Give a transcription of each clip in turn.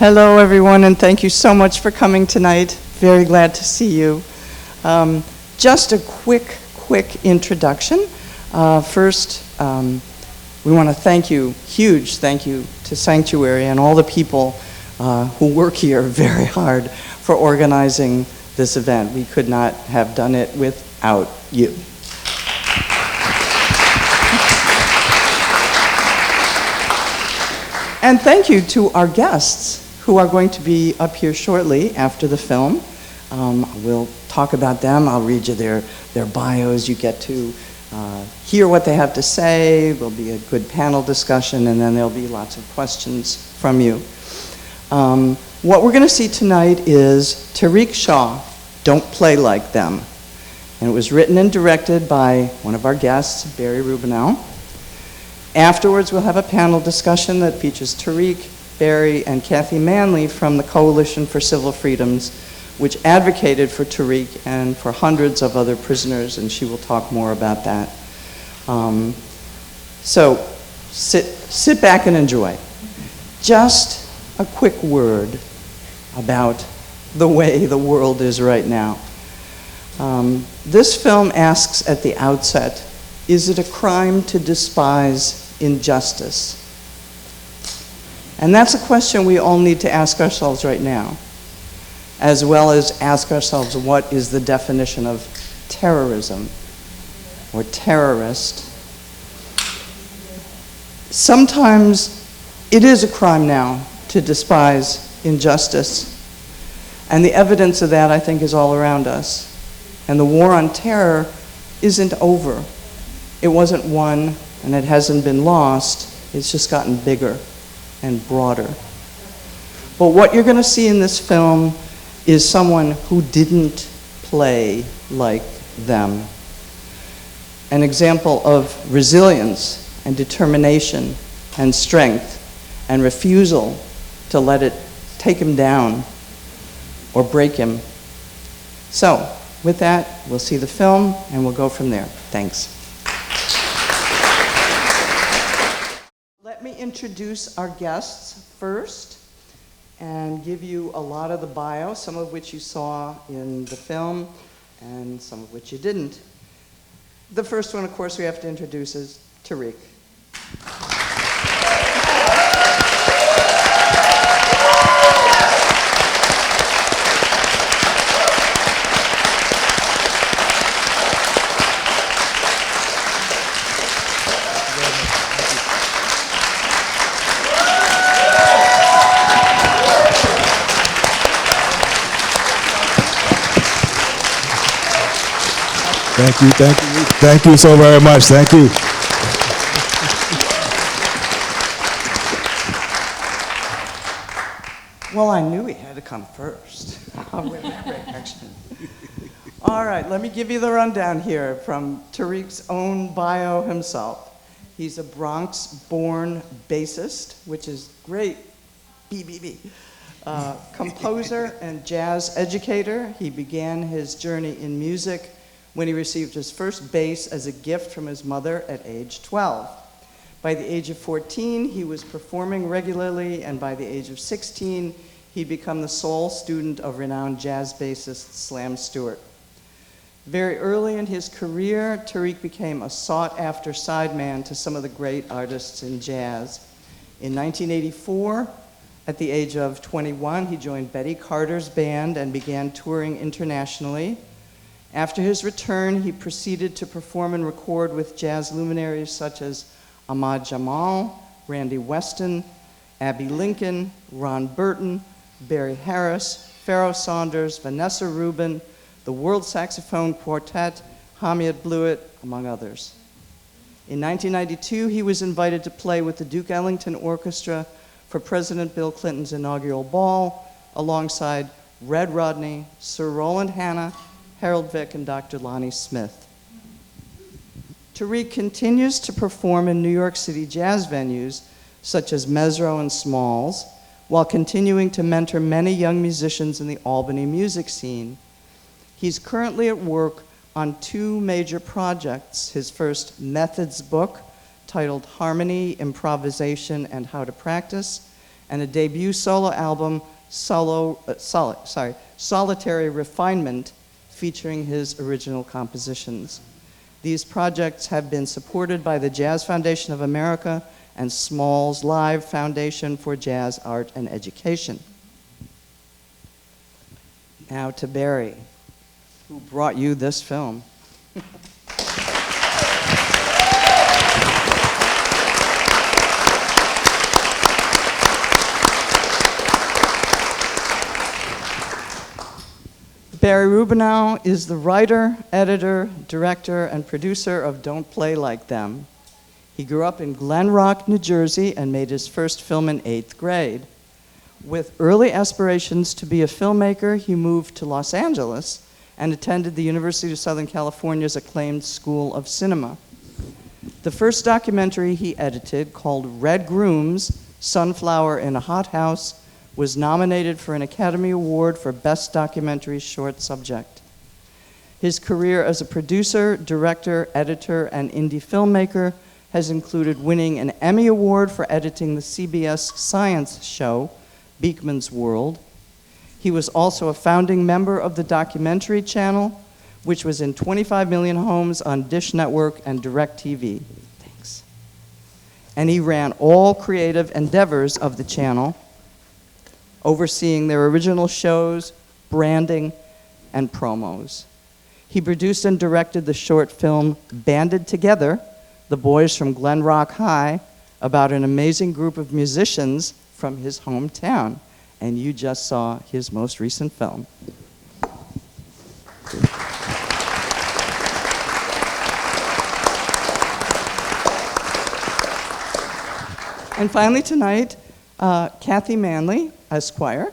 Hello, everyone, and thank you so much for coming tonight. Very glad to see you. Just a quick introduction. First, we want to thank you, huge thank you to Sanctuary and all the people who work here very hard for organizing this event. We could not have done it without you. And thank you to our guests who are going to be up here shortly after the film. We'll talk about them. I'll read you their bios. You get to hear what they have to say. There'll be a good panel discussion, and then there'll be lots of questions from you. What we're going to see tonight is Tarik Shah, Don't Play Like Them. And it was written and directed by one of our guests, Barry Rubinow. Afterwards, we'll have a panel discussion that features Tarik, Barry, and Kathy Manley from the Coalition for Civil Freedoms, which advocated for Tarik and for hundreds of other prisoners, and she will talk more about that. So sit back and enjoy. Just a quick word about the way the world is right now. This film asks at the outset, is it a crime to despise injustice? And that's a question we all need to ask ourselves right now, as well as ask ourselves, what is the definition of terrorism or terrorist? Sometimes it is a crime now to despise injustice, and the evidence of that, I think, is all around us. And the war on terror isn't over. It wasn't won, and it hasn't been lost. It's just gotten bigger and broader. But what you're going to see in this film is someone who didn't play like them. An example of resilience and determination and strength and refusal to let it take him down or break him. So, with that, we'll see the film and we'll go from there. Thanks. Let me introduce our guests first and give you a lot of the bio, some of which you saw in the film and some of which you didn't. The first one, of course, we have to introduce is Tarik. Thank you so very much. Thank you. Well, I knew he had to come first. All right, let me give you the rundown here from Tarik's own bio himself. He's a Bronx-born bassist, which is great, BBB. Composer and jazz educator. He began his journey in music when he received his first bass as a gift from his mother at age 12. By the age of 14, he was performing regularly, and by the age of 16, he'd become the sole student of renowned jazz bassist Slam Stewart. Very early in his career, Tarik became a sought-after sideman to some of the great artists in jazz. In 1984, at the age of 21, he joined Betty Carter's band and began touring internationally. After his return, he proceeded to perform and record with jazz luminaries such as Ahmad Jamal, Randy Weston, Abby Lincoln, Ron Burton, Barry Harris, Pharoah Saunders, Vanessa Rubin, the World Saxophone Quartet, Hamiet Blewett, among others. In 1992, he was invited to play with the Duke Ellington Orchestra for President Bill Clinton's inaugural ball, alongside Red Rodney, Sir Roland Hanna, Harold Vick, and Dr. Lonnie Smith. Tarik continues to perform in New York City jazz venues such as Mesro and Smalls, while continuing to mentor many young musicians in the Albany music scene. He's currently at work on two major projects: his first methods book, titled Harmony, Improvisation, and How to Practice, and a debut solo album, Solitary Refinement, featuring his original compositions. These projects have been supported by the Jazz Foundation of America and Smalls Live Foundation for Jazz, Art, and Education. Now to Barry, who brought you this film. Barry Rubinow is the writer, editor, director, and producer of Don't Play Like Them. He grew up in Glen Rock, New Jersey, and made his first film in 8th grade. With early aspirations to be a filmmaker, he moved to Los Angeles and attended the University of Southern California's acclaimed School of Cinema. The first documentary he edited, called Red Grooms, Sunflower in a Hothouse, was nominated for an Academy Award for Best Documentary Short Subject. His career as a producer, director, editor, and indie filmmaker has included winning an Emmy Award for editing the CBS science show, Beekman's World. He was also a founding member of the Documentary Channel, which was in 25 million homes on Dish Network and DirecTV. Thanks. And he ran all creative endeavors of the channel, overseeing their original shows, branding, and promos. He produced and directed the short film Banded Together, The Boys from Glen Rock High, about an amazing group of musicians from his hometown. And you just saw his most recent film. And finally tonight, Kathy Manley, Esquire,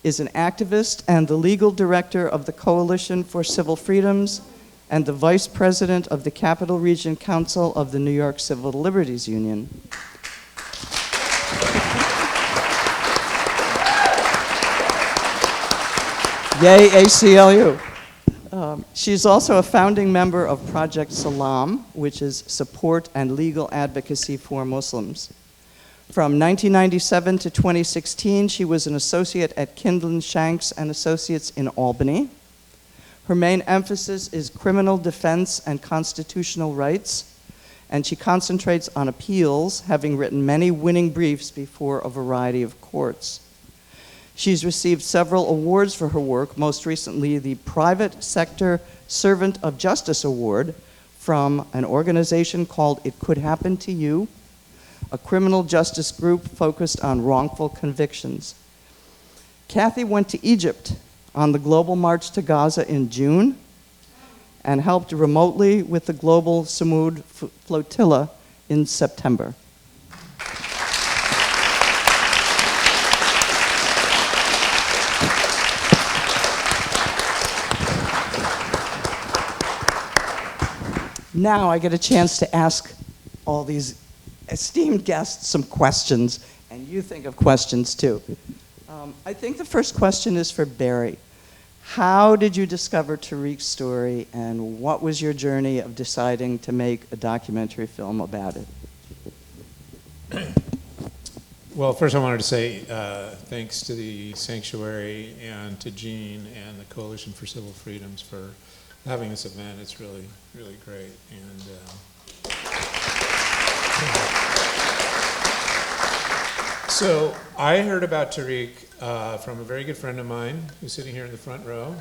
is an activist and the legal director of the Coalition for Civil Freedoms and the vice president of the Capital Region Council of the New York Civil Liberties Union. Yay, ACLU. She's also a founding member of Project Salam, which is support and legal advocacy for Muslims. From 1997 to 2016, she was an associate at Kindlin Shanks and Associates in Albany. Her main emphasis is criminal defense and constitutional rights, and she concentrates on appeals, having written many winning briefs before a variety of courts. She's received several awards for her work, most recently the Private Sector Servant of Justice Award from an organization called It Could Happen to You, a criminal justice group focused on wrongful convictions. Kathy went to Egypt on the Global March to Gaza in June and helped remotely with the Global Samud Flotilla in September. Now I get a chance to ask all these esteemed guests some questions, and you think of questions too. I think the first question is for Barry. How did you discover Tarik's story, and what was your journey of deciding to make a documentary film about it? Well, first I wanted to say thanks to the Sanctuary and to Jeanne and the Coalition for Civil Freedoms for having this event. It's really, really great. And so I heard about Tarik from a very good friend of mine who's sitting here in the front row,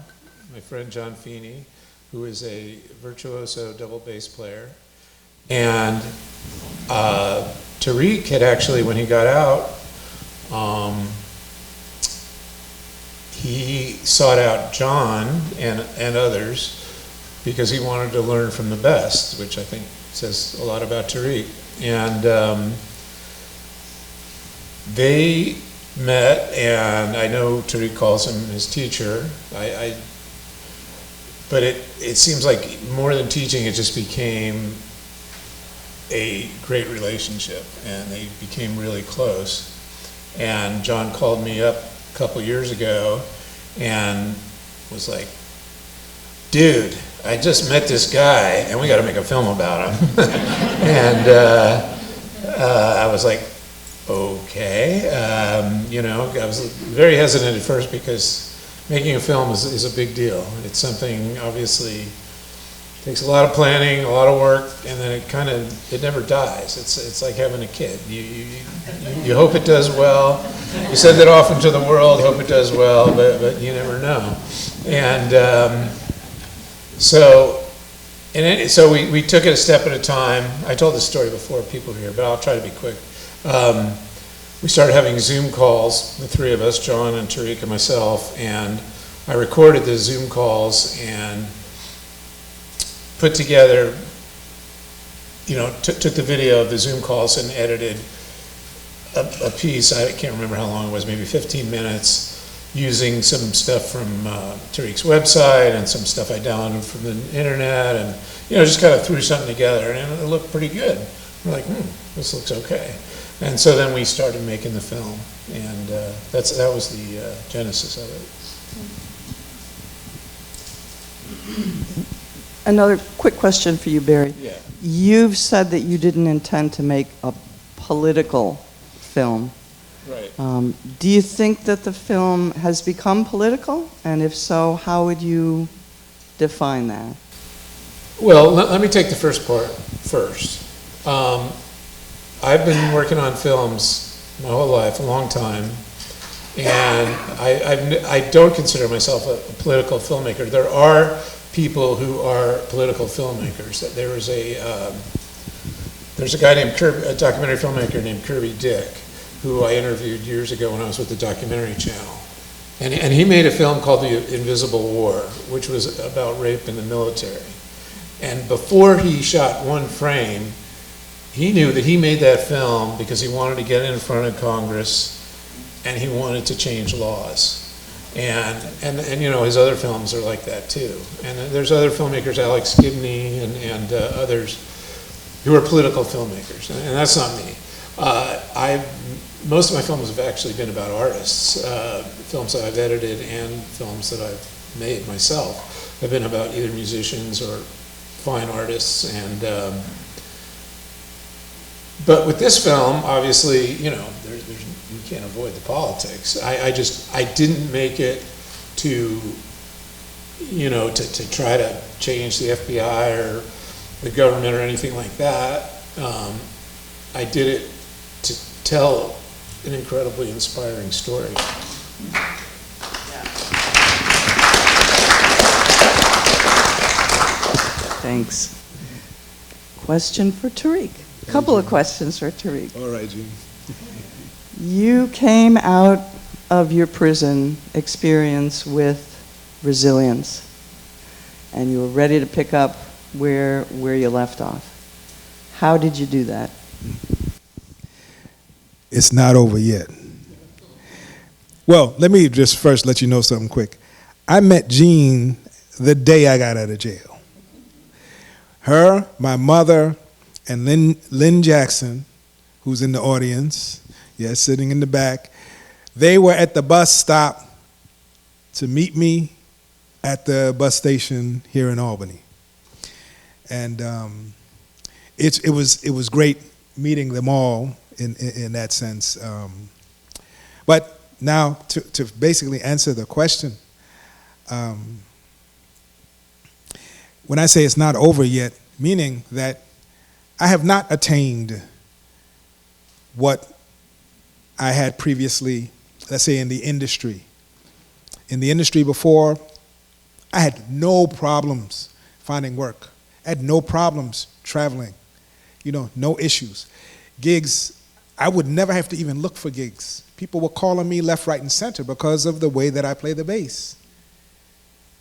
my friend John Feeney, who is a virtuoso double bass player. And Tarik had actually, when he got out, he sought out John and others because he wanted to learn from the best, which I think says a lot about Tarik. And they met, and I know Tarik calls him his teacher. But it seems like more than teaching, it just became a great relationship, and they became really close. And John called me up a couple years ago and was like, dude, I just met this guy, and we got to make a film about him. And I was like, okay. You know, I was very hesitant at first because making a film is a big deal. It's something, obviously, takes a lot of planning, a lot of work, and then it never dies. It's like having a kid. You hope it does well. You send it off into the world, hope it does well, but you never know. And so we took it a step at a time. I told this story before, people here, but I'll try to be quick. We started having Zoom calls, the three of us, John and Tarik and myself, and I recorded the Zoom calls and put together, you know, took the video of the Zoom calls and edited a piece. I can't remember how long it was, maybe 15 minutes, using some stuff from Tarik's website and some stuff I downloaded from the internet, and you know, just kind of threw something together, and it looked pretty good. We're like, this looks okay. And so then we started making the film, and that was the genesis of it. Another quick question for you, Barry. Yeah. You've said that you didn't intend to make a political film. Right. Do you think that the film has become political? And if so, how would you define that? Well, let me take the first part first. I've been working on films my whole life, a long time, and I don't consider myself a political filmmaker. There are people who are political filmmakers. There's a guy named a documentary filmmaker named Kirby Dick, who I interviewed years ago when I was with the Documentary Channel. And he made a film called The Invisible War, which was about rape in the military. And before he shot one frame, he knew that he made that film because he wanted to get in front of Congress and he wanted to change laws. And you know, his other films are like that too. And there's other filmmakers, Alex Gibney and others, who are political filmmakers, and that's not me. Most of my films have actually been about artists. Films that I've edited and films that I've made myself have been about either musicians or fine artists. And but with this film, obviously, you know, you can't avoid the politics. I didn't make it to, you know, to try to change the FBI or the government or anything like that. I did it to tell an incredibly inspiring story. Thanks. Question for Tarik. A couple of questions for Tarik. All right, Jeanne. You came out of your prison experience with resilience, and you were ready to pick up where you left off. How did you do that? It's not over yet. Well, let me just first let you know something quick. I met Jeanne the day I got out of jail. Her, my mother, and Lynn Jackson, who's in the audience, yes, sitting in the back, they were at the bus stop to meet me at the bus station here in Albany. And it was great meeting them all in that sense. But now to basically answer the question, when I say it's not over yet, meaning that I have not attained what I had previously, let's say in the industry. In the industry before, I had no problems finding work. I had no problems traveling, you know, no issues. Gigs, I would never have to even look for gigs. People were calling me left, right, and center because of the way that I play the bass.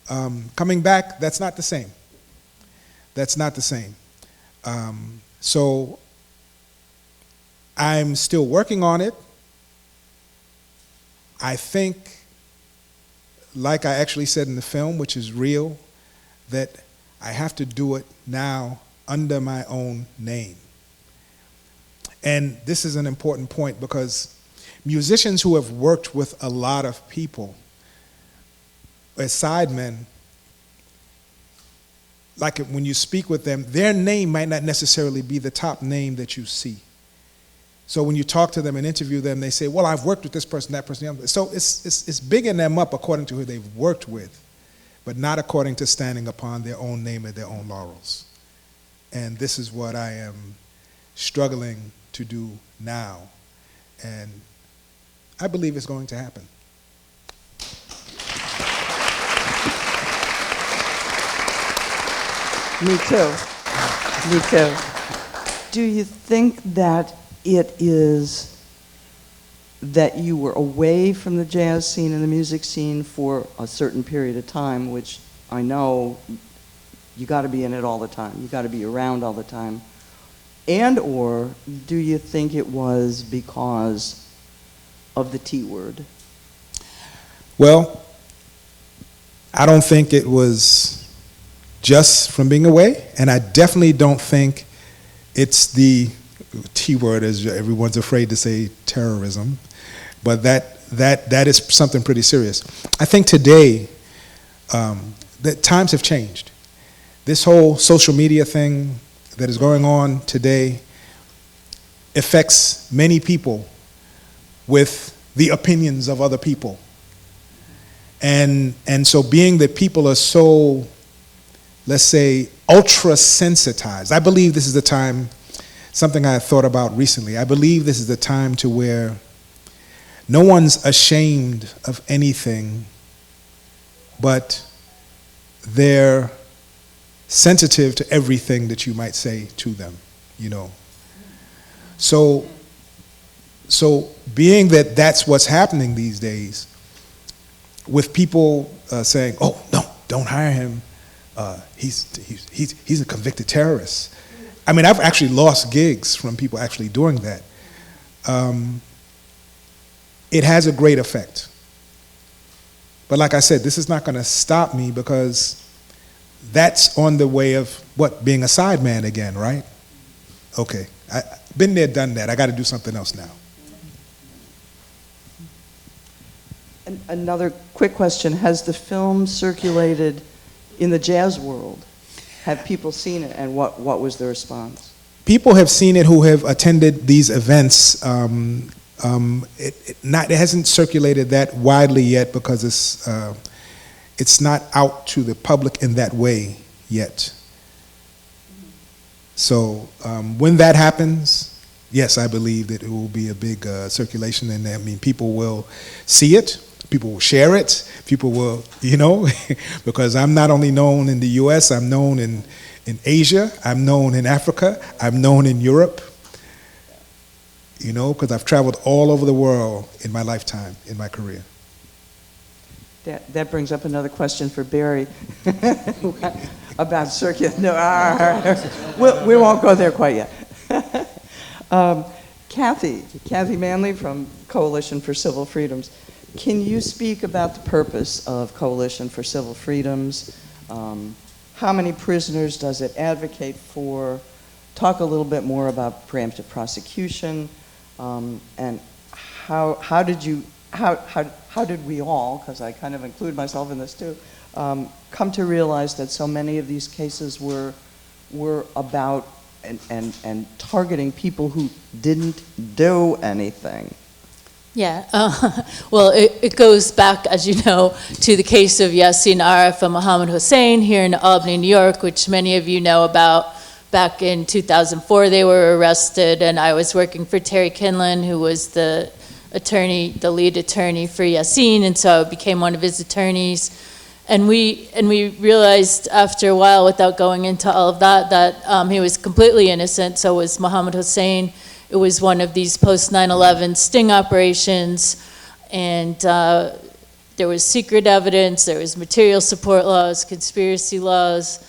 Coming back, that's not the same. That's not the same. So I'm still working on it. I think, like I actually said in the film, which is real, that I have to do it now under my own name. And this is an important point because musicians who have worked with a lot of people as sidemen, like when you speak with them, their name might not necessarily be the top name that you see. So when you talk to them and interview them, they say, well, I've worked with this person, that person, the other. So it's bigging them up according to who they've worked with, but not according to standing upon their own name and their own laurels. And this is what I am struggling to do now. And I believe it's going to happen. Me too. Me too. Do you think that it is that you were away from the jazz scene and the music scene for a certain period of time, which I know you got to be in it all the time, you got to be around all the time, and or do you think it was because of the T word? Well, I don't think it was just from being away, and I definitely don't think it's the T word, as everyone's afraid to say, terrorism, but that is something pretty serious. I think today that times have changed. This whole social media thing that is going on today affects many people with the opinions of other people. And so being that people are so, let's say, ultra sensitized, I believe this is the time, something I thought about recently, I believe this is the time to where no one's ashamed of anything, but they're sensitive to everything that you might say to them, you know. So being that that's what's happening these days, with people saying, "Oh no, don't hire him. He's a convicted terrorist." I mean, I've actually lost gigs from people actually doing that. It has a great effect. But like I said, this is not going to stop me, because that's on the way of what, being a sideman again, right? Okay, I've been there, done that. I got to do something else now. Another quick question: has the film circulated in the jazz world? Have people seen it, and what was the response? People have seen it who have attended these events. It hasn't circulated that widely yet, because it's not out to the public in that way yet. So when that happens, yes, I believe that it will be a big circulation, and I mean, people will see it, people will share it, people will, you know, because I'm not only known in the US, I'm known in Asia, I'm known in Africa, I'm known in Europe, you know, because I've traveled all over the world in my lifetime, in my career. That brings up another question for Barry about circuit. No, we won't go there quite yet. Kathy Manley from Coalition for Civil Freedoms. Can you speak about the purpose of Coalition for Civil Freedoms? How many prisoners does it advocate for? Talk a little bit more about preemptive prosecution, and how did we all, because I kind of include myself in this too, come to realize that so many of these cases were about and targeting people who didn't do anything? Yeah, well, it goes back, as you know, to the case of Yasin Arif and Mohammed Hussein here in Albany, New York, which many of you know about. Back in 2004, they were arrested, and I was working for Tarik Shah, who was the lead attorney for Yasin, and so I became one of his attorneys. And we realized after a while, without going into all of that, that he was completely innocent. So was Mohammed Hussein. It was one of these post 9/11 sting operations, and there was secret evidence, there was material support laws, conspiracy laws,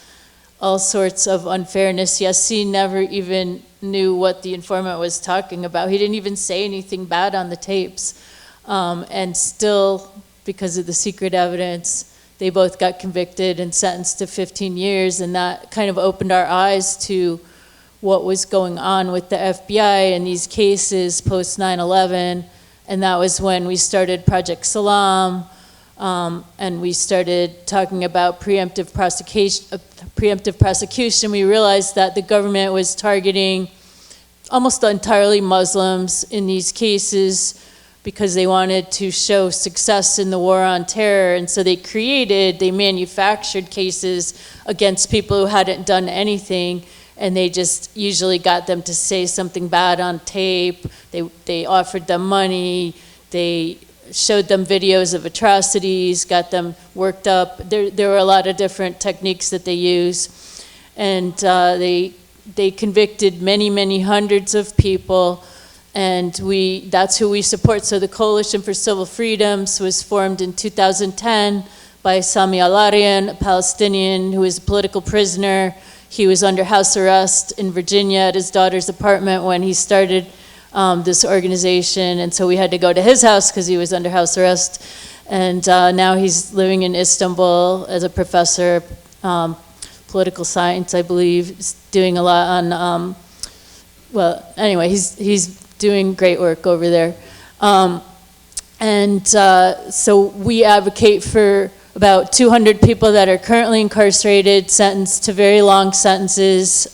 all sorts of unfairness. Yasin never even knew what the informant was talking about. He didn't even say anything bad on the tapes. And still, because of the secret evidence, they both got convicted and sentenced to 15 years, and that kind of opened our eyes to what was going on with the FBI in these cases post 9/11, and that was when we started Project Salam, and we started talking about preemptive prosecution. We realized that the government was targeting almost entirely Muslims in these cases because they wanted to show success in the war on terror. And so they manufactured cases against people who hadn't done anything, and they just usually got them to say something bad on tape. They offered them money. They showed them videos of atrocities, got them worked up. There were a lot of different techniques that they use. And they convicted many, many hundreds of people, and that's who we support. So the Coalition for Civil Freedoms was formed in 2010 by Sami Al-Arian, a Palestinian who is a political prisoner. He was under house arrest in Virginia at his daughter's apartment when he started this organization, and so we had to go to his house because he was under house arrest. And now he's living in Istanbul as a professor, political science, I believe. He's doing a lot on, well, anyway, he's doing great work over there. So we advocate for about 200 people that are currently incarcerated, sentenced to very long sentences,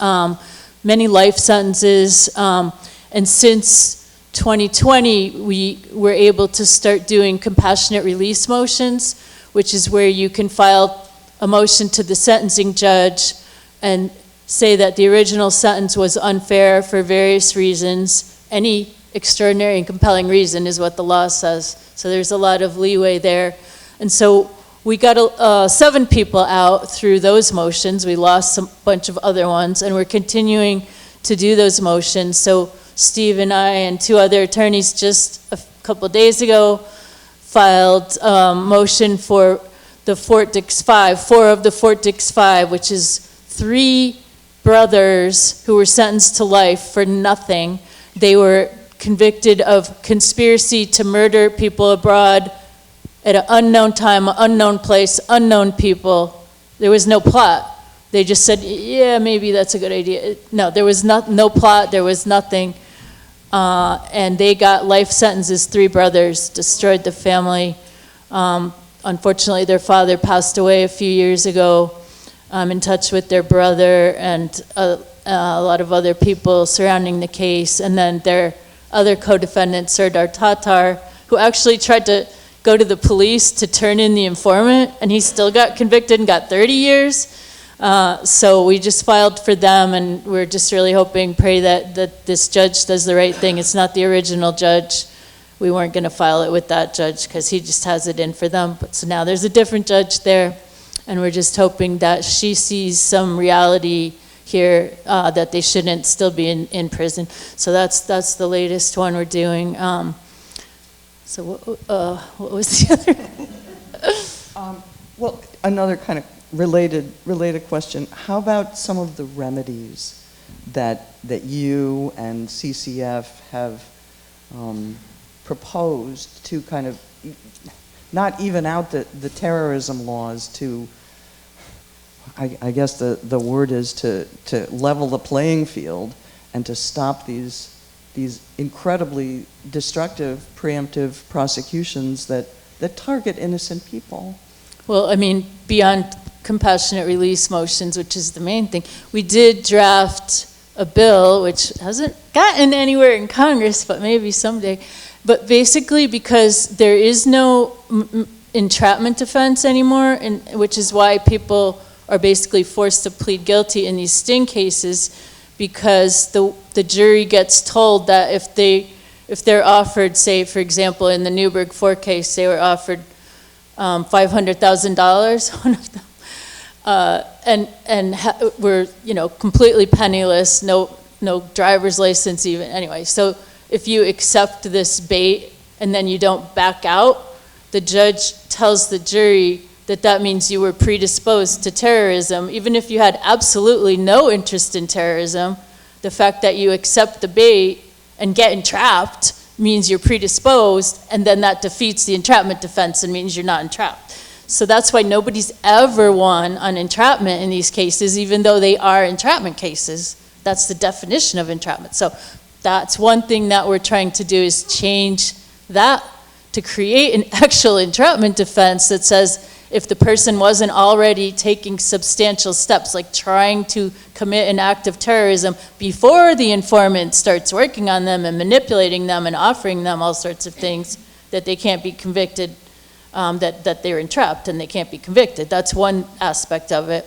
many life sentences. And since 2020, we were able to start doing compassionate release motions, which is where you can file a motion to the sentencing judge and say that the original sentence was unfair for various reasons. Any extraordinary and compelling reason is what the law says. So there's a lot of leeway there. And so we got 7 people out through those motions. We lost a bunch of other ones, and we're continuing to do those motions. So Steve and I and 2 other attorneys just a couple of days ago filed a motion for the Fort Dix 5, 4 of the Fort Dix 5, which is 3 brothers who were sentenced to life for nothing. They were convicted of conspiracy to murder people abroad at an unknown time, unknown place, unknown people. There was no plot. They just said, yeah, maybe that's a good idea. No, there was no plot, there was nothing. And they got life sentences, 3 brothers, destroyed the family. Unfortunately, their father passed away a few years ago. I'm in touch with their brother and a lot of other people surrounding the case. And then their other co-defendant, Serdar Tatar, who actually tried to go to the police to turn in the informant, and he still got convicted and got 30 years. So we just filed for them, and we're just really hoping, pray that this judge does the right thing. It's not the original judge. We weren't going to file it with that judge because he just has it in for them. But so now there's a different judge there, and we're just hoping that she sees some reality here, that they shouldn't still be in prison. So that's the latest one we're doing. So what was the other? Well, another kind of related question. How about some of the remedies that you and CCF have proposed to kind of not even out the terrorism laws to, I guess the word is to level the playing field and to stop these incredibly destructive preemptive prosecutions that target innocent people? Well, I mean, beyond compassionate release motions, which is the main thing, we did draft a bill, which hasn't gotten anywhere in Congress, but maybe someday. But basically, because there is no entrapment defense anymore, which is why people are basically forced to plead guilty in these sting cases, because the jury gets told that if they're offered, say, for example, in the Newburgh 4 case, they were offered $500,000, one of them, and were completely penniless, no driver's license even. Anyway, so if you accept this bait and then you don't back out, the judge tells the jury that means you were predisposed to terrorism, even if you had absolutely no interest in terrorism. The fact that you accept the bait and get entrapped means you're predisposed, and then that defeats the entrapment defense and means you're not entrapped. So that's why nobody's ever won on entrapment in these cases, even though they are entrapment cases. That's the definition of entrapment. So that's one thing that we're trying to do, is change that to create an actual entrapment defense that says if the person wasn't already taking substantial steps, like trying to commit an act of terrorism before the informant starts working on them and manipulating them and offering them all sorts of things, that they can't be convicted, that they're entrapped and they can't be convicted. That's one aspect of it.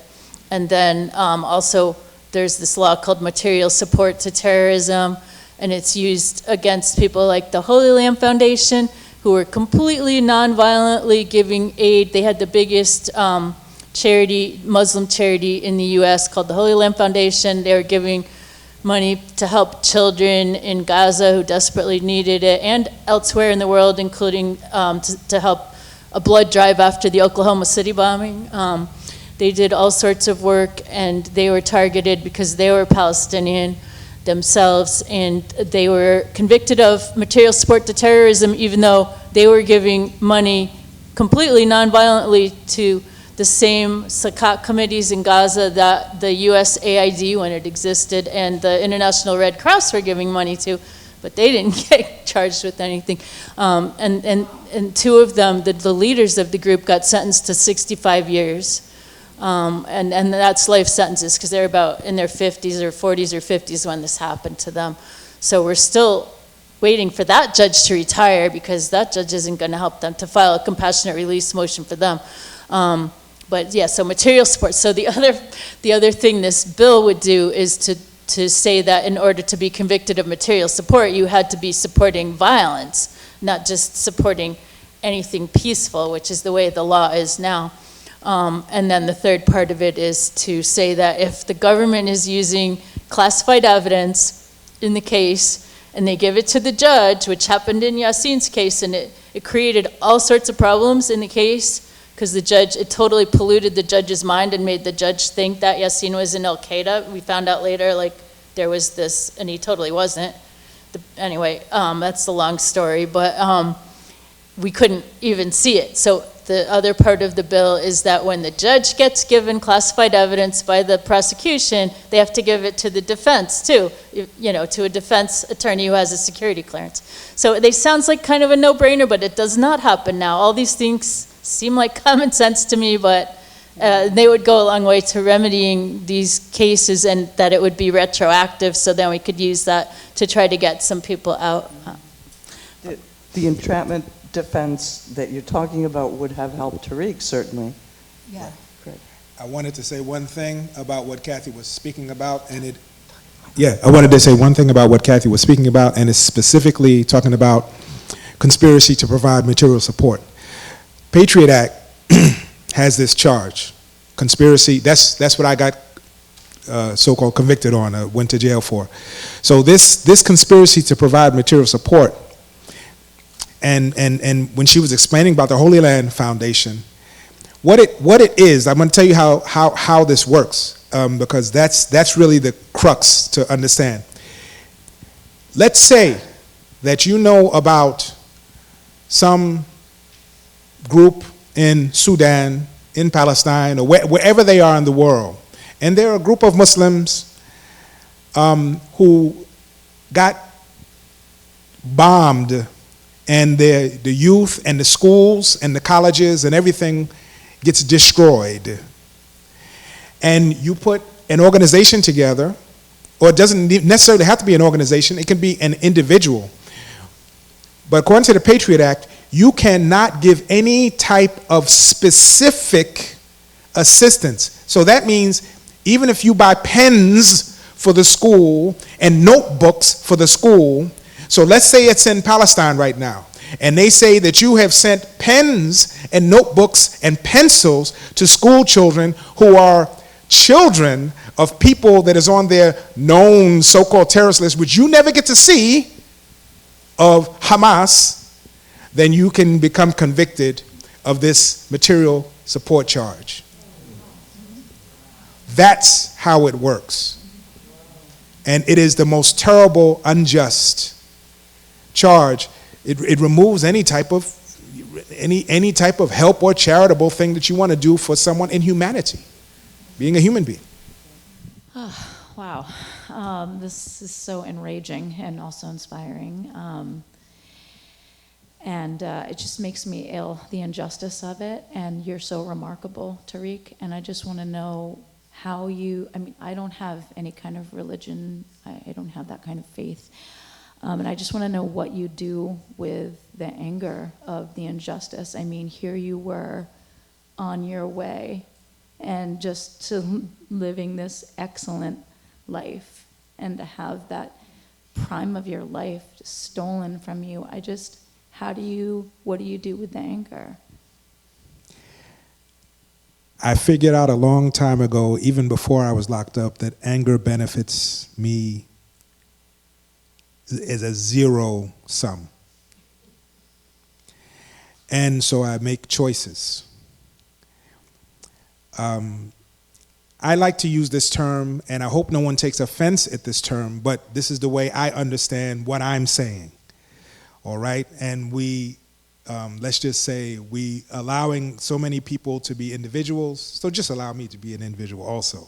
And then also there's this law called material support to terrorism, and it's used against people like the Holy Land Foundation, who were completely non-violently giving aid. They had the biggest charity, Muslim charity in the US called the Holy Land Foundation. They were giving money to help children in Gaza who desperately needed it, and elsewhere in the world, including to help a blood drive after the Oklahoma City bombing. They did all sorts of work, and they were targeted because they were Palestinian themselves, and they were convicted of material support to terrorism, even though they were giving money completely non-violently to the same Sakat committees in Gaza that the USAID, when it existed, and the International Red Cross were giving money to, but they didn't get charged with anything. And two of them, the leaders of the group, got sentenced to 65 years. And that's life sentences, because they're about in their 50s or 40s or 50s when this happened to them. So we're still waiting for that judge to retire, because that judge isn't going to help them to file a compassionate release motion for them. But yeah, so material support. So the other thing this bill would do is to say that in order to be convicted of material support, you had to be supporting violence, not just supporting anything peaceful, which is the way the law is now. And then the third part of it is to say that if the government is using classified evidence in the case and they give it to the judge, which happened in Yassine's case, and it created all sorts of problems in the case, because the judge, it totally polluted the judge's mind and made the judge think that Yassine was in Al-Qaeda. We found out later, like, there was this, and he totally wasn't. Anyway, that's the long story, but we couldn't even see it. So the other part of the bill is that when the judge gets given classified evidence by the prosecution, they have to give it to the defense too, to a defense attorney who has a security clearance. So they sounds like kind of a no-brainer, but it does not happen now. All these things seem like common sense to me, but they would go a long way to remedying these cases, and that it would be retroactive, so then we could use that to try to get some people out. The entrapment defense that you're talking about would have helped Tarik, certainly. Yeah. Great. I wanted to say one thing about what Kathy was speaking about, and I wanted to say one thing about what Kathy was speaking about, and it's specifically talking about conspiracy to provide material support. Patriot Act has this charge, conspiracy. That's what I got so-called convicted on, went to jail for. So this conspiracy to provide material support, and when she was explaining about the Holy Land Foundation, what it is, I'm going to tell you how this works, because that's really the crux to understand. Let's say that you know about some group in Sudan, in Palestine, or wherever they are in the world, and they're a group of Muslims who got bombed, and the youth and the schools and the colleges and everything gets destroyed. And you put an organization together, or it doesn't necessarily have to be an organization, it can be an individual. But according to the Patriot Act, you cannot give any type of specific assistance. So that means even if you buy pens for the school and notebooks for the school, so let's say it's in Palestine right now, and they say that you have sent pens and notebooks and pencils to school children who are children of people that is on their known so-called terrorist list, which you never get to see, of Hamas, then you can become convicted of this material support charge. That's how it works. And it is the most terrible, unjust charge. It removes any type of help or charitable thing that you want to do for someone in humanity, being a human being. Oh, wow. This is so enraging and also inspiring. And it just makes me ill, the injustice of it. And you're so remarkable, Tarik. And I just want to know how you, I mean, I don't have any kind of religion. I don't have that kind of faith. And I just want to know what you do with the anger of the injustice. I mean, here you were on your way and just to living this excellent life and to have that prime of your life just stolen from you. What do you do with the anger? I figured out a long time ago, even before I was locked up, that anger benefits me as a zero sum. And so I make choices. I like to use this term, and I hope no one takes offense at this term, but this is the way I understand what I'm saying. All right? And let's just say we allowing so many people to be individuals, so just allow me to be an individual also.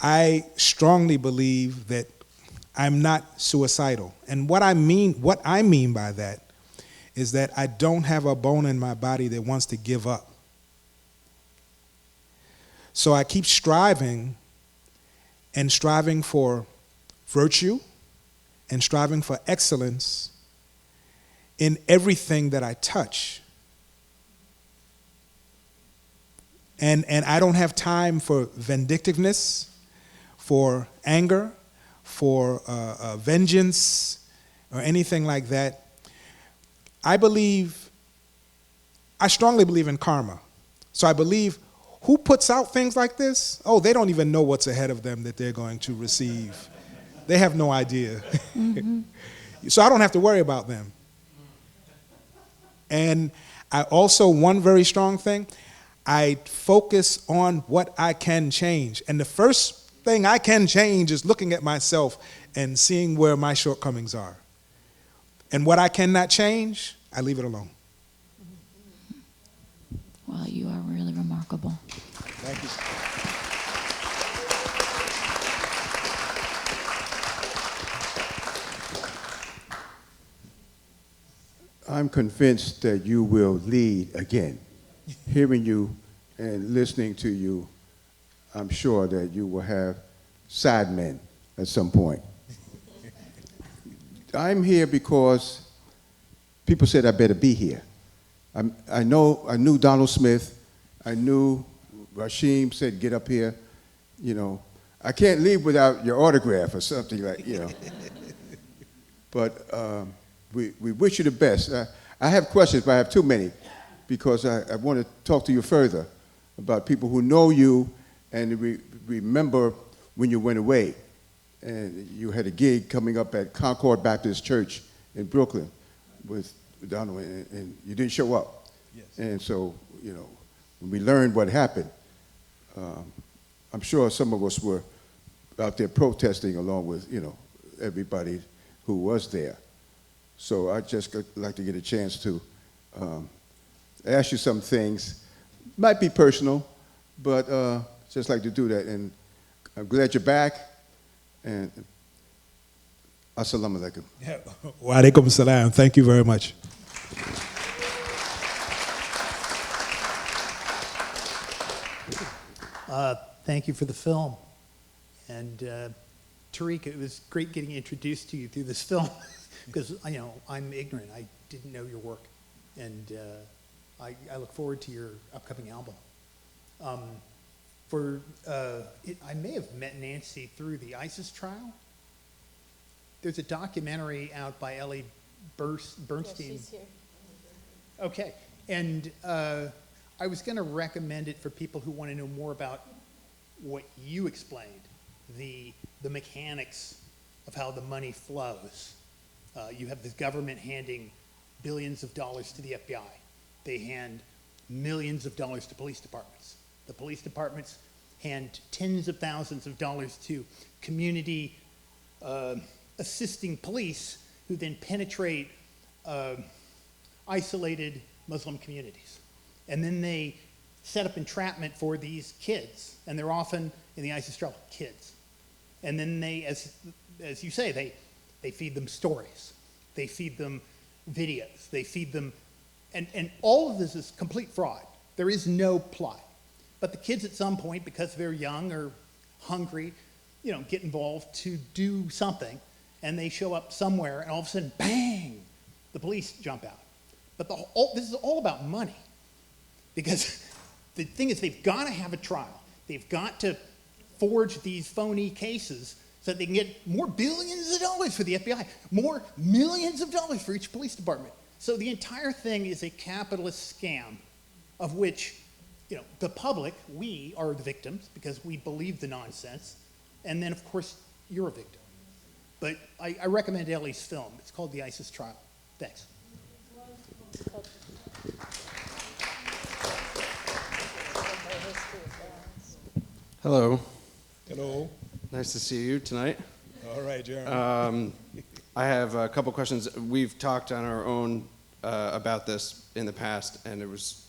I strongly believe that I'm not suicidal. And what I mean by that is that I don't have a bone in my body that wants to give up. So I keep striving for virtue and striving for excellence in everything that I touch. And I don't have time for vindictiveness, for anger, for vengeance, or anything like that. I strongly believe in karma. So I believe who puts out things like this? Oh, they don't even know what's ahead of them that they're going to receive. They have no idea. Mm-hmm. So I don't have to worry about them. And I also, one very strong thing, I focus on what I can change. And the first thing I can change is looking at myself and seeing where my shortcomings are. And what I cannot change, I leave it alone. Well, you are really remarkable. Thank you. I'm convinced that you will lead again. Hearing you and listening to you, I'm sure that you will have sidemen at some point. I'm here because people said I better be here. I knew Donald Smith. I knew Rasheem said, get up here. You know, I can't leave without your autograph or something like, you know. But we wish you the best. I have questions, but I have too many because I want to talk to you further about people who know you and remember when you went away and you had a gig coming up at Concord Baptist Church in Brooklyn with Donald, and you didn't show up. Yes. And so, you know, when we learned what happened, I'm sure some of us were out there protesting along with, you know, everybody who was there. So I'd just like to get a chance to ask you some things. Might be personal, but just like to do that. And I'm glad you're back. And assalamu alaikum. Wa alaikum salam. Thank you very much. Thank you for the film. And Tarik, it was great getting introduced to you through this film because, you know, I'm ignorant. I didn't know your work. And I look forward to your upcoming album. I may have met Nancy through the ISIS trial. There's a documentary out by Ellie Bernstein. Yes, she's here. Okay, and I was going to recommend it for people who want to know more about what you explained, the mechanics of how the money flows. You have the government handing billions of dollars to the FBI. They hand millions of dollars to police departments. The police departments hand tens of thousands of dollars to community assisting police who then penetrate isolated Muslim communities. And then they set up entrapment for these kids, and they're often, in the ISIS trial, kids. And then they, as you say, they feed them stories. They feed them videos. They feed them, and all of this is complete fraud. There is no plot. But the kids at some point, because they're young or hungry, get involved to do something, and they show up somewhere, and all of a sudden, bang, the police jump out. But this is all about money. Because the thing is, they've got to have a trial. They've got to forge these phony cases so that they can get more billions of dollars for the FBI, more millions of dollars for each police department. So the entire thing is a capitalist scam of which, the public, we are the victims because we believe the nonsense. And then, of course, you're a victim. But I recommend Ellie's film. It's called The ISIS Trial. Thanks. Hello. Hello. Nice to see you tonight. All right, Jeremy. I have a couple questions. We've talked on our own about this in the past, and it was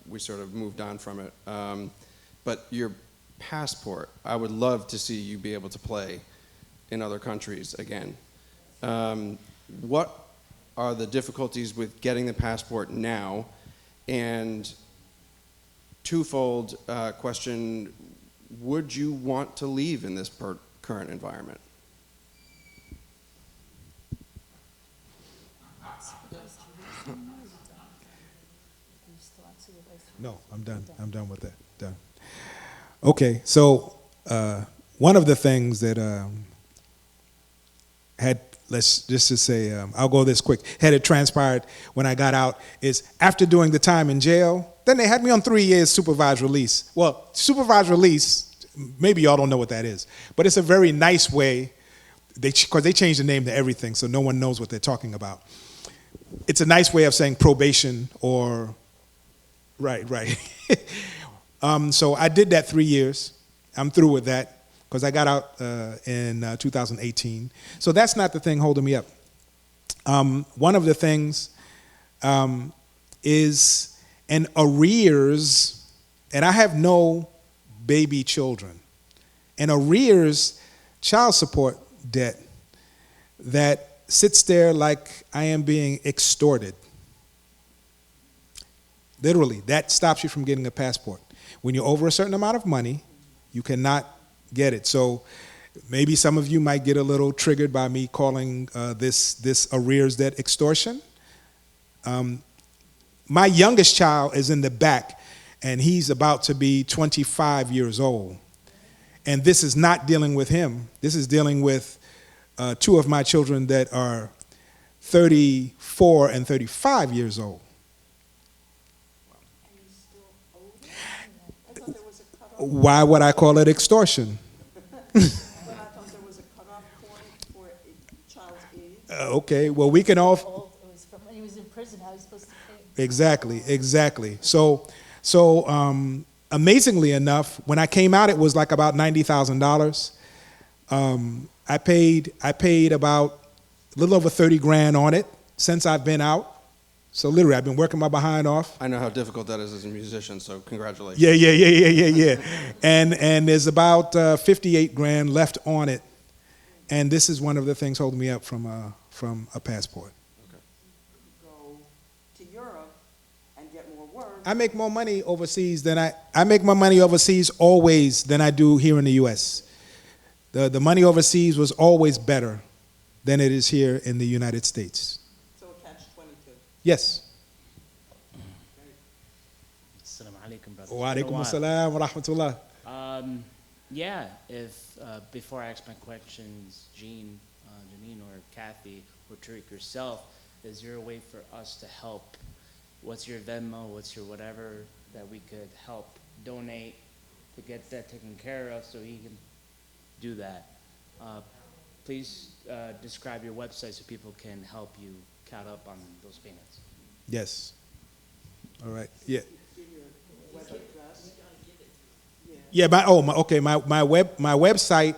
we sort of moved on from it. But your passport, I would love to see you be able to play in other countries again. What are the difficulties with getting the passport now? And twofold question, would you want to leave in this current environment? No, I'm done. I'm done with that. Done. Okay, so one of the things that had, let's just say, I'll go this quick, had it transpired when I got out is after doing the time in jail, then they had me on 3 years supervised release. Well, supervised release, maybe y'all don't know what that is, but it's a very nice way, because they changed the name to everything, so no one knows what they're talking about. It's a nice way of saying probation or, right. So I did that 3 years. I'm through with that because I got out in 2018. So that's not the thing holding me up. One of the things is an arrears, and I have no baby children, an arrears child support debt that sits there like I am being extorted. Literally, that stops you from getting a passport. When you're over a certain amount of money, you cannot get it. So maybe some of you might get a little triggered by me calling this arrears debt extortion. My youngest child is in the back, and he's about to be 25 years old. And this is not dealing with him. This is dealing with two of my children that are 34 and 35 years old. Why would I call it extortion? But I thought there was a cutoff point for a child's age. Okay, well, we can all... It was from when he was in prison, how he was supposed to pay. Exactly. So amazingly enough, when I came out, it was like about $90,000. I paid about a little over 30 grand on it since I've been out. So literally, I've been working my behind off. I know how difficult that is as a musician, so congratulations. Yeah. And there's about 58 grand left on it. And this is one of the things holding me up from a passport. Okay. Go to Europe and get more work. I make more money overseas than I make more money overseas always than I do here in the U.S. The money overseas was always better than it is here in the United States. So a catch-22. Yes. Assalamu alaikum, brother. Wa alaikum assalam wa rahmatullah. Yeah, if before I ask my questions, Jeanne, or Kathy, or Tarik yourself, is there a way for us to help? What's your Venmo? What's your whatever that we could help donate to get that taken care of so he can do that? Please describe your website so people can help you count up on those payments. Yes. All right. Yeah. Give your web address. Yeah. My website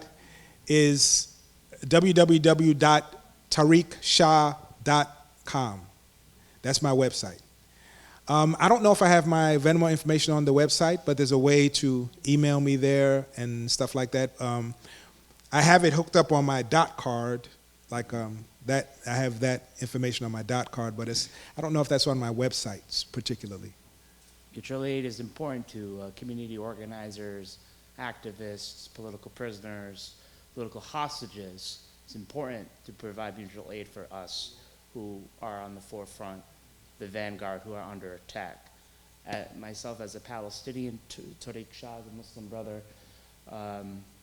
is www.tarikshah.com. That's my website. I don't know if I have my Venmo information on the website, but there's a way to email me there and stuff like that. I have it hooked up on my dot card, like that I have that information on my dot card, but I don't know if that's on my websites particularly. Mutual aid is important to community organizers, activists, political prisoners, political hostages. It's important to provide mutual aid for us who are on the forefront, the vanguard, who are under attack. Myself as a Palestinian, Tarik Shah, the Muslim brother,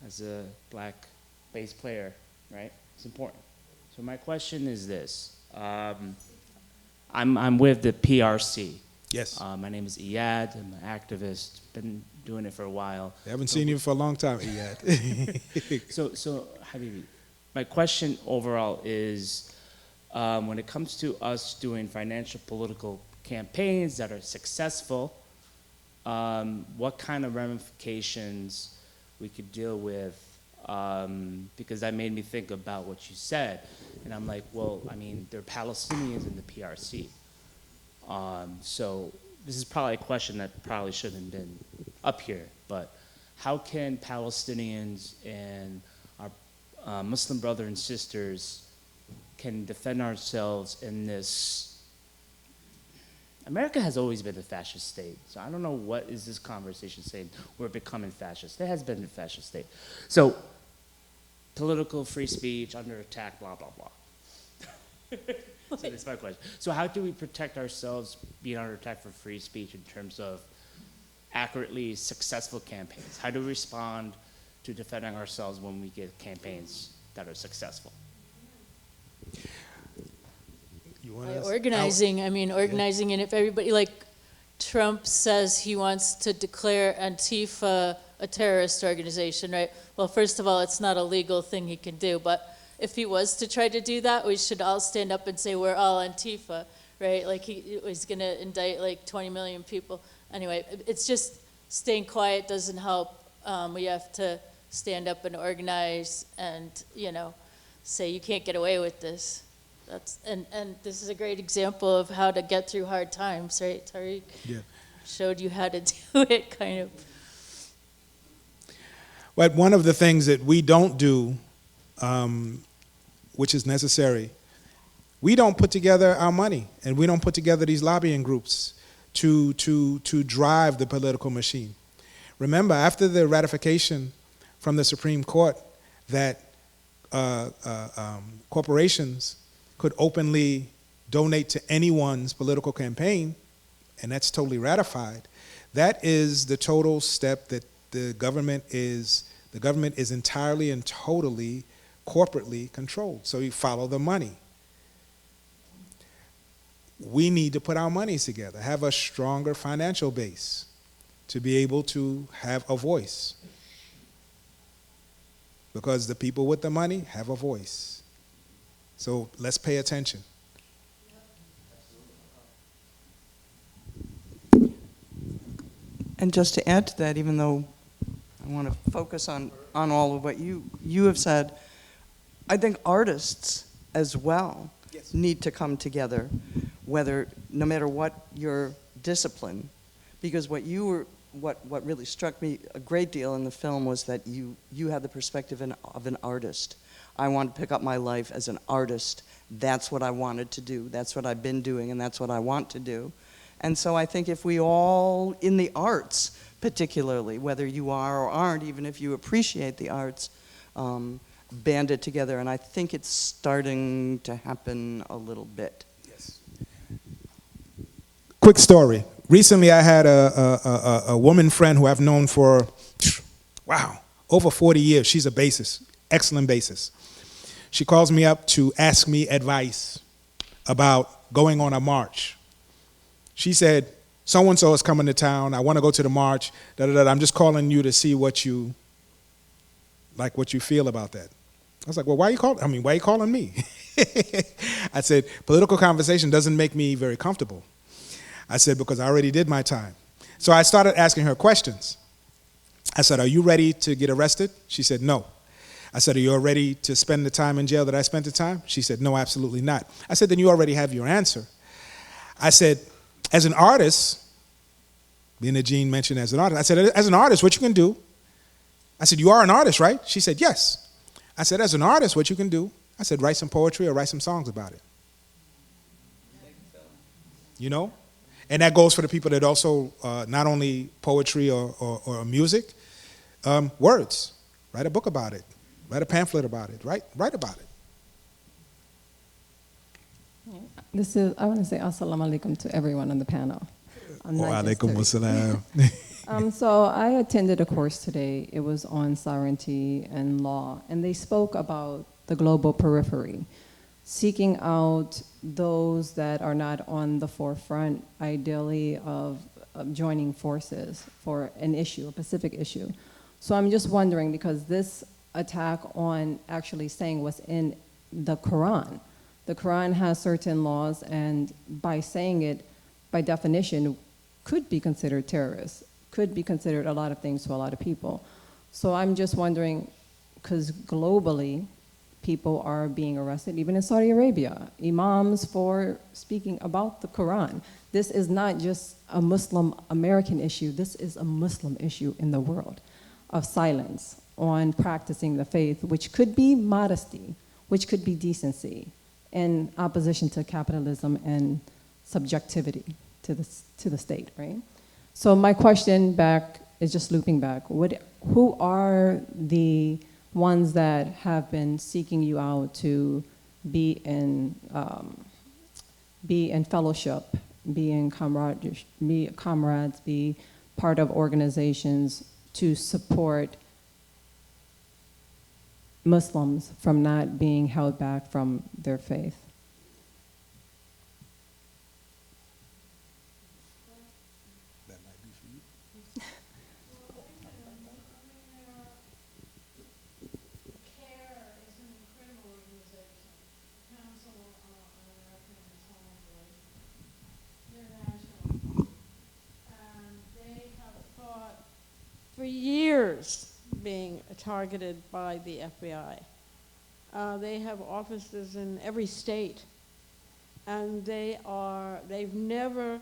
as a black bass player, right? It's important. So my question is this. I'm with the PRC. Yes. My name is Iyad. I'm an activist. Been doing it for a while. I haven't seen you for a long time, Iyad. So Habibi, my question overall is, when it comes to us doing financial political campaigns that are successful, what kind of ramifications we could deal with, because that made me think about what you said. And I'm like, well, I mean, there are Palestinians in the PRC. So this is probably a question that probably shouldn't have been up here, but how can Palestinians and our Muslim brothers and sisters can defend ourselves in this? America has always been a fascist state, so I don't know what is this conversation saying. We're becoming fascist. It has been a fascist state. So political free speech, under attack, blah, blah, blah. So that's my question. So how do we protect ourselves being under attack for free speech in terms of accurately successful campaigns? How do we respond to defending ourselves when we get campaigns that are successful? By organizing, organizing, and if everybody, like Trump says he wants to declare Antifa a terrorist organization, right? Well, first of all, it's not a legal thing he can do, but if he was to try to do that, we should all stand up and say we're all Antifa, right? Like he was gonna indict like 20 million people. Anyway, it's just staying quiet doesn't help. We have to stand up and organize and, say you can't get away with this. And this is a great example of how to get through hard times, right, Tarik? Yeah. Showed you how to do it, kind of. But one of the things that we don't do, which is necessary, we don't put together our money, and we don't put together these lobbying groups to drive the political machine. Remember, after the ratification from the Supreme Court that corporations could openly donate to anyone's political campaign, and that's totally ratified, that is the total step that the government is entirely and totally corporately controlled. So you follow the money. We need to put our monies together, have a stronger financial base to be able to have a voice. Because the people with the money have a voice. So let's pay attention. And just to add to that, even though I want to focus on all of what you have said, I think artists as well need to come together, no matter what your discipline, because what really struck me a great deal in the film was that you had the perspective of an artist. I want to pick up my life as an artist. That's what I wanted to do. That's what I've been doing, and that's what I want to do. And so I think if we all, in the arts particularly, whether you are or aren't, even if you appreciate the arts, band it together, and I think it's starting to happen a little bit. Yes. Quick story. Recently I had a woman friend who I've known for, over 40 years. She's a bassist, excellent bassist. She calls me up to ask me advice about going on a march. She said, so-and-so is coming to town. I want to go to the march. I'm just calling you to see what you feel about that. I was like, well, why are you calling me? I said, political conversation doesn't make me very comfortable. I said, because I already did my time. So I started asking her questions. I said, are you ready to get arrested? She said, no. I said, are you ready to spend the time in jail that I spent the time? She said, no, absolutely not. I said, then you already have your answer. I said, as an artist, being that Jeanne mentioned as an artist, I said, as an artist, what you can do, I said, you are an artist, right? She said, yes. I said, as an artist, what you can do, I said, write some poetry or write some songs about it. You know? And that goes for the people that also, not only poetry or music, words. Write a book about it. Write a pamphlet about it. Write about it. I want to say assalamu alaikum to everyone on the panel. Wa alaikum assalam. So I attended a course today. It was on sovereignty and law, and they spoke about the global periphery, seeking out those that are not on the forefront, ideally, of joining forces for an issue, a specific issue. So I'm just wondering, because this attack on actually saying what's in the Quran has certain laws, and by saying it, by definition, could be considered terrorist, could be considered a lot of things to a lot of people. So I'm just wondering, because globally, people are being arrested, even in Saudi Arabia, imams for speaking about the Quran. This is not just a Muslim American issue, this is a Muslim issue in the world of silence on practicing the faith, which could be modesty, which could be decency, in opposition to capitalism and subjectivity to the state, right? So my question back is just looping back. Who are the ones that have been seeking you out to be in fellowship, be in camaraderie, be comrades, be part of organizations to support Muslims from not being held back from their faith? For years being targeted by the FBI. They have offices in every state, and they've never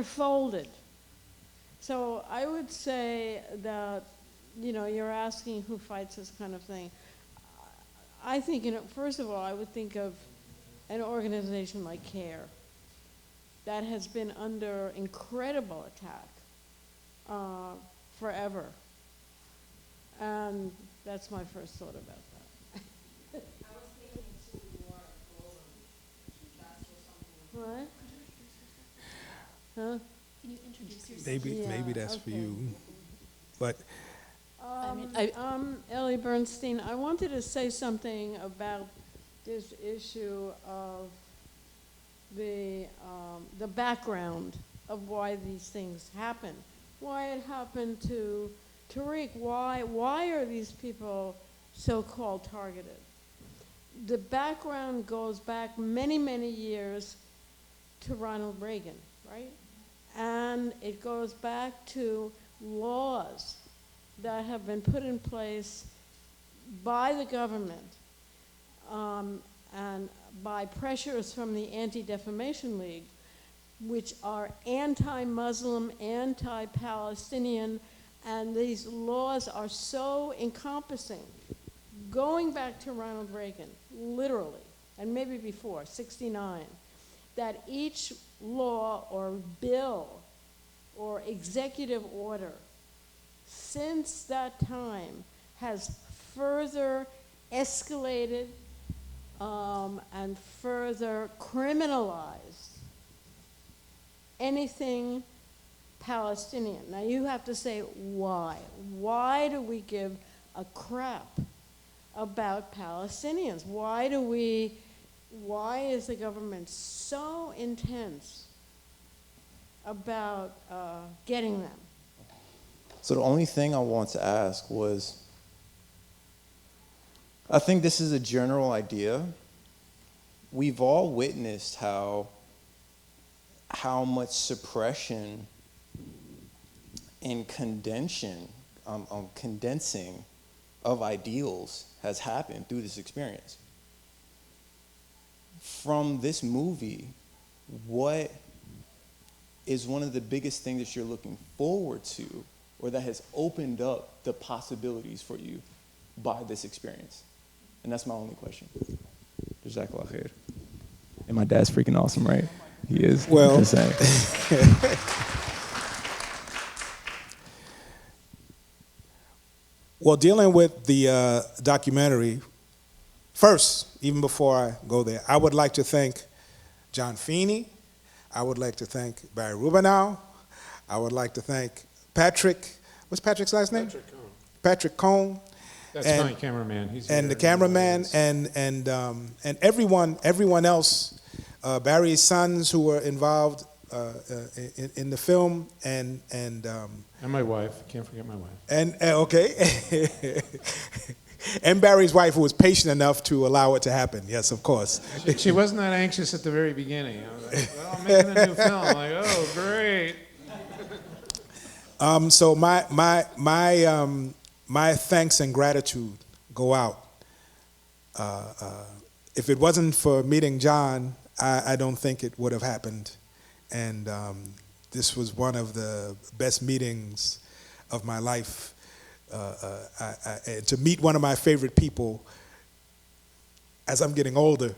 folded. So I would say that, you're asking who fights this kind of thing. I think, first of all, I would think of an organization like CARE that has been under incredible attack forever. And that's my first thought about that. I was thinking Civil War globally. What? Huh? Can you introduce yourself? Maybe that's for you. But Ellie Bernstein, I wanted to say something about this issue of the background of why these things happen. Why it happened to Tarik, why are these people so-called targeted? The background goes back many, many years to Ronald Reagan, right? And it goes back to laws that have been put in place by the government and by pressures from the Anti-Defamation League, which are anti-Muslim, anti-Palestinian, and these laws are so encompassing, going back to Ronald Reagan, literally, and maybe before, 1969, that each law or bill or executive order since that time has further escalated and further criminalized anything Palestinian. Now you have to say why. Why do we give a crap about Palestinians? Why is the government so intense about getting them? So the only thing I want to ask was, I think this is a general idea. We've all witnessed how much suppression and condensing of ideals has happened through this experience. From this movie, what is one of the biggest things that you're looking forward to, or that has opened up the possibilities for you by this experience? And that's my only question. Jazakallah khair. And my dad's freaking awesome, right? He is. Well, Just saying. Well, dealing with the documentary, first, even before I go there, I would like to thank John Feeney. I would like to thank Barry Rubinow. I would like to thank Patrick. What's Patrick's last name? Patrick Cohn. Patrick Cohn. That's and, my cameraman. He's and here. the cameraman and everyone else, Barry's sons who were involved in the film, and my wife. Can't forget my wife. And okay, and Barry's wife, who was patient enough to allow it to happen. Yes, of course. She wasn't that anxious at the very beginning. I was like, well, I'm making a new film. I'm like, oh, great. So my thanks and gratitude go out. If it wasn't for meeting John, I don't think it would have happened. And this was one of the best meetings of my life. To meet one of my favorite people as I'm getting older.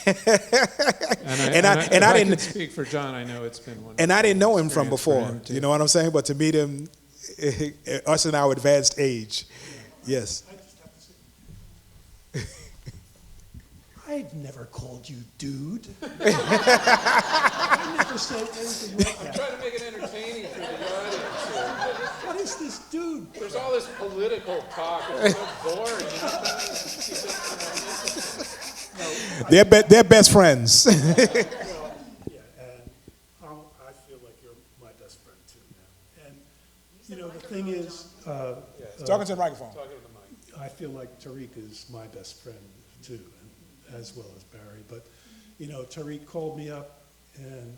and I didn't speak for John. I know it's been one. And I didn't know him from before. You know what I'm saying? But to meet him, us in our advanced age, yes. I just have to say, I've never called you dude. I never said anything like that. I'm trying to make it entertaining for the audience here. What is this dude? There's all this political talk. It's so boring. They're best friends. Well, yeah, and I feel like you're my best friend too now. And you know, the thing is, talking to the microphone. I feel like Tarik is my best friend too, and as well as Barry. But you know, Tarik called me up, and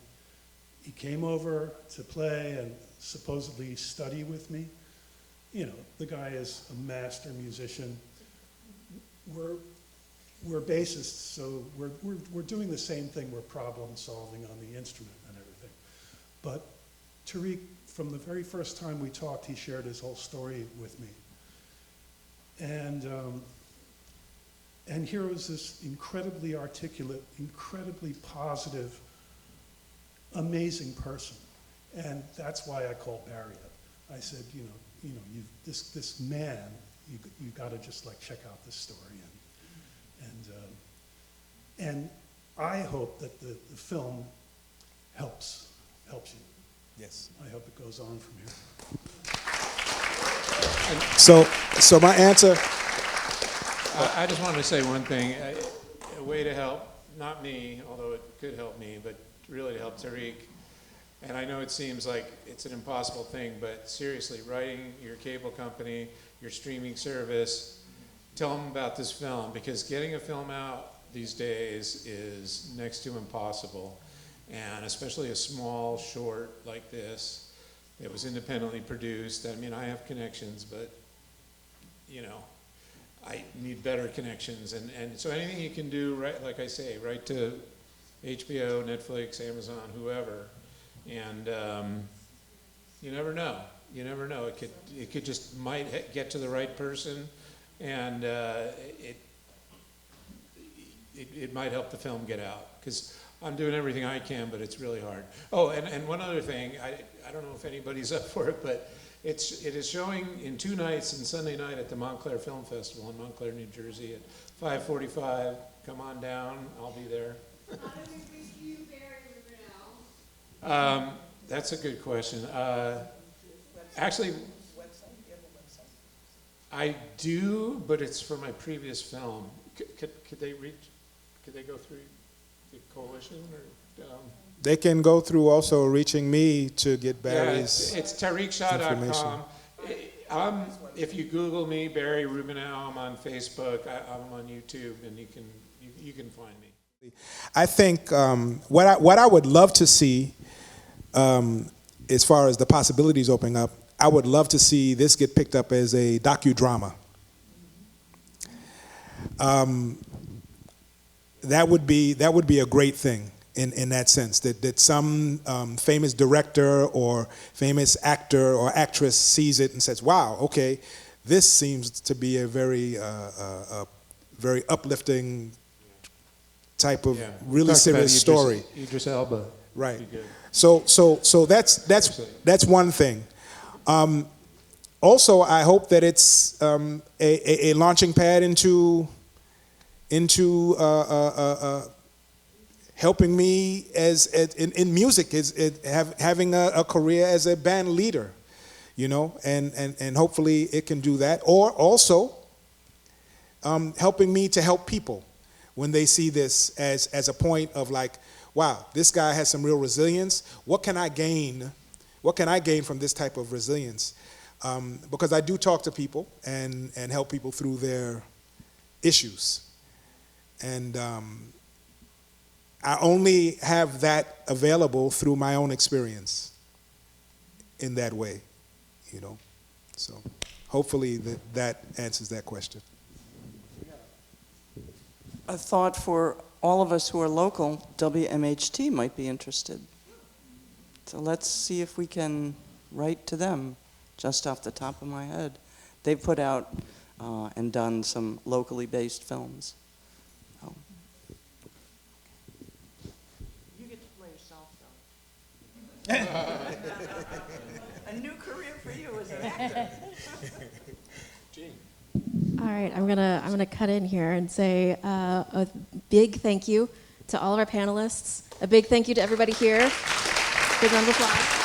he came over to play and supposedly study with me. You know, the guy is a master musician. We're bassists, so we're doing the same thing. We're problem solving on the instrument and everything. But Tarik, from the very first time we talked, he shared his whole story with me. And here was this incredibly articulate, incredibly positive, amazing person. And that's why I called Barry up. I said, this man, you got to just like check out this story. And I hope that the film helps you. Yes. I hope it goes on from here. So my answer. I just wanted to say one thing. A way to help, not me, although it could help me, but really to help Tarik. And I know it seems like it's an impossible thing, but seriously, writing your cable company, your streaming service, tell them about this film, because getting a film out these days is next to impossible. And especially a small short like this, it was independently produced. I mean, I have connections, but I need better connections. And so anything you can do, right, like I say, write to HBO, Netflix, Amazon, whoever. And you never know. You never know. It could just might get to the right person, and it might help the film get out. Because I'm doing everything I can, but it's really hard. Oh, and one other thing. I don't know if anybody's up for it, but it is showing in 2 nights, and Sunday night at the Montclair Film Festival in Montclair, New Jersey at 5:45. Come on down. I'll be there. That's a good question. Actually, I do, but it's for my previous film. Could they go through the coalition or? They can go through also reaching me to get Barry's. Yeah, it's TarikShah.com. If you Google me, Barry Rubinow, I'm on Facebook. I'm on YouTube, and you can find me. I think what I would love to see, as far as the possibilities opening up, I would love to see this get picked up as a docudrama. That would be a great thing in that sense, that some famous director or famous actor or actress sees it and says, wow, okay, this seems to be a very very uplifting type of Yeah. really Talked about serious story. Idris Elba. Right. Be good. So that's one thing. Also, I hope that it's a launching pad into helping me in music, having a career as a band leader, you know, and hopefully it can do that. Or also helping me to help people when they see this as a point of like, wow, this guy has some real resilience. What can I gain? What can I gain from this type of resilience? Because I do talk to people and help people through their issues. And I only have that available through my own experience in that way, you know. So hopefully that answers that question. A thought for all of us who are local, WMHT might be interested. So let's see if we can write to them just off the top of my head. They've put out and done some locally based films. Oh. You get to play yourself, though. A new career for you as an actor. Jeanne. All right, I'm gonna cut in here and say a big thank you to all of our panelists. A big thank you to everybody here. Big round of applause.